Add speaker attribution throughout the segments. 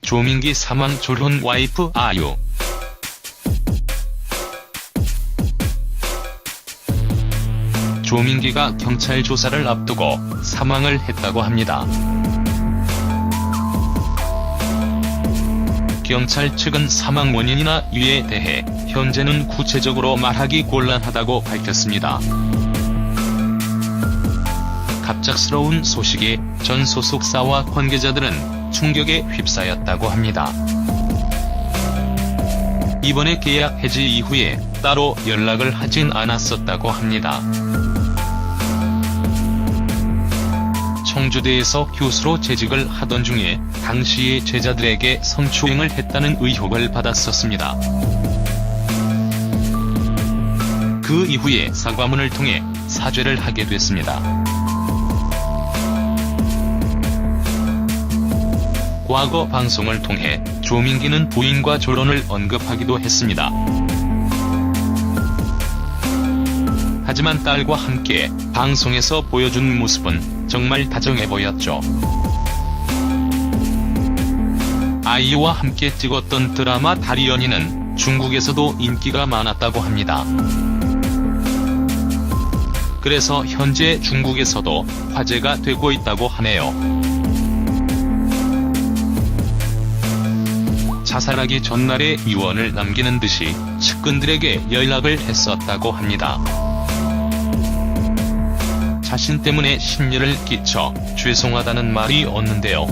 Speaker 1: 조민기 사망 졸혼 와이프 아유. 조민기가 경찰 조사를 앞두고 사망을 했다고 합니다. 경찰 측은 사망 원인이나 이유에 대해 현재는 구체적으로 말하기 곤란하다고 밝혔습니다. 갑작스러운 소식에 전 소속사와 관계자들은 충격에 휩싸였다고 합니다. 이번에 계약 해지 이후에 따로 연락을 하진 않았었다고 합니다. 청주대에서 교수로 재직을 하던 중에 당시의 제자들에게 성추행을 했다는 의혹을 받았었습니다. 그 이후에 사과문을 통해 사죄를 하게 됐습니다. 과거 방송을 통해 조민기는 부인과 졸혼을 언급하기도 했습니다. 하지만 딸과 함께 방송에서 보여준 모습은 정말 다정해 보였죠. 아이유와 함께 찍었던 드라마 달이 연인은 중국에서도 인기가 많았다고 합니다. 그래서 현재 중국에서도 화제가 되고 있다고 하네요. 자살하기 전날에 유언을 남기는 듯이 측근들에게 연락을 했었다고 합니다. 자신 때문에 심려를 끼쳐 죄송하다는 말이 없는데요.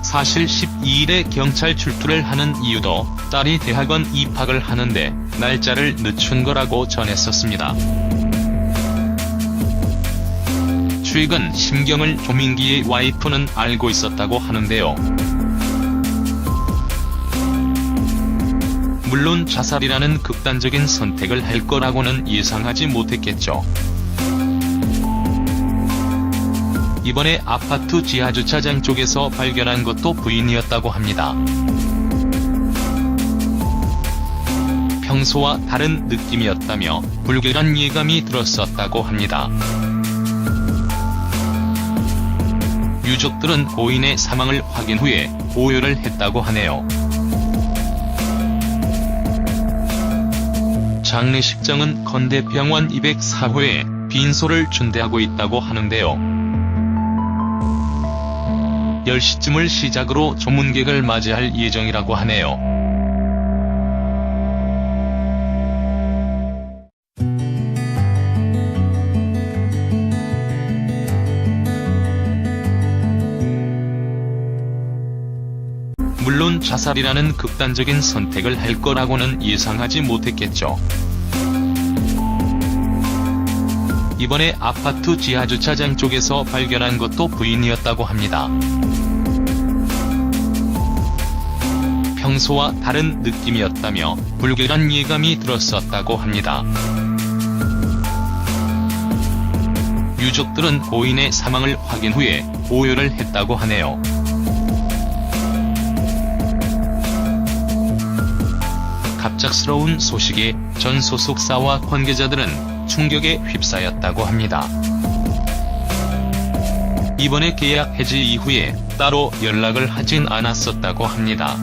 Speaker 1: 사실 12일에 경찰 출두를 하는 이유도 딸이 대학원 입학을 하는데 날짜를 늦춘 거라고 전했었습니다. 최근 심경을 조민기의 와이프는 알고 있었다고 하는데요. 물론 자살이라는 극단적인 선택을 할 거라고는 예상하지 못했겠죠. 이번에 아파트 지하주차장 쪽에서 발견한 것도 부인이었다고 합니다. 평소와 다른 느낌이었다며 불길한 예감이 들었었다고 합니다. 유족들은 고인의 사망을 확인 후에 오열을 했다고 하네요. 장례식장은 건대병원 204호에 빈소를 준대하고 있다고 하는데요. 10시쯤을 시작으로 조문객을 맞이할 예정이라고 하네요. 물론 자살이라는 극단적인 선택을 할 거라고는 예상하지 못했겠죠. 이번에 아파트 지하주차장 쪽에서 발견한 것도 부인이었다고 합니다. 평소와 다른 느낌이었다며 불길한 예감이 들었었다고 합니다. 유족들은 고인의 사망을 확인 후에 오열을 했다고 하네요. 갑작스러운 소식에 전 소속사와 관계자들은 충격에 휩싸였다고 합니다. 이번에 계약 해지 이후에 따로 연락을 하진 않았었다고 합니다.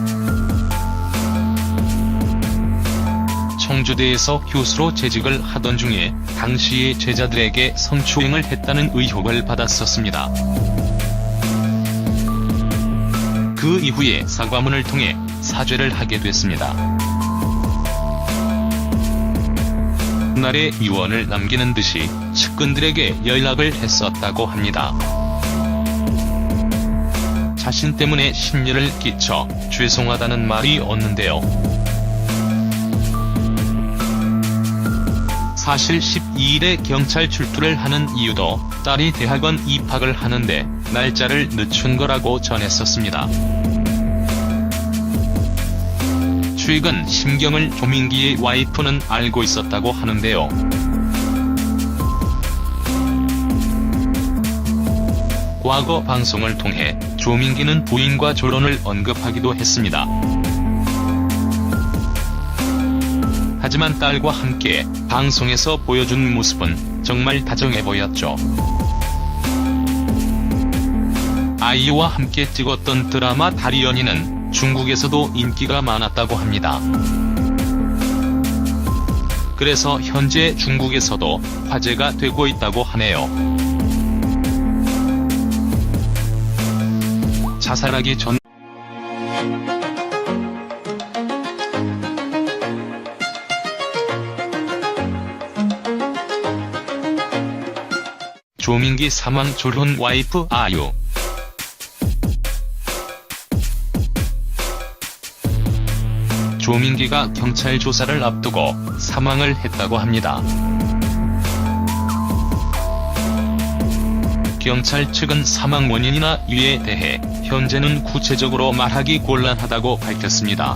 Speaker 1: 청주대에서 교수로 재직을 하던 중에 당시의 제자들에게 성추행을 했다는 의혹을 받았었습니다. 그 이후에 사과문을 통해 사죄를 하게 됐습니다. 날에 유언을 남기는 듯이 측근들에게 연락을 했었다고 합니다. 자신 때문에 심려를 끼쳐 죄송하다는 말이 없는데요. 사실 12일에 경찰 출두를 하는 이유도 딸이 대학원 입학을 하는데 날짜를 늦춘 거라고 전했었습니다. 최근 심경을 조민기의 와이프는 알고 있었다고 하는데요. 과거 방송을 통해 조민기는 부인과 졸혼을 언급하기도 했습니다. 하지만 딸과 함께 방송에서 보여준 모습은 정말 다정해 보였죠. 아이와 함께 찍었던 드라마 다리 연인은 중국에서도 인기가 많았다고 합니다. 그래서 현재 중국에서도 화제가 되고 있다고 하네요. 자살하기 전 조민기 사망 졸혼 와이프 아유. 조민기가 경찰 조사를 앞두고 사망을 했다고 합니다. 경찰 측은 사망 원인이나 이유에 대해 현재는 구체적으로 말하기 곤란하다고 밝혔습니다.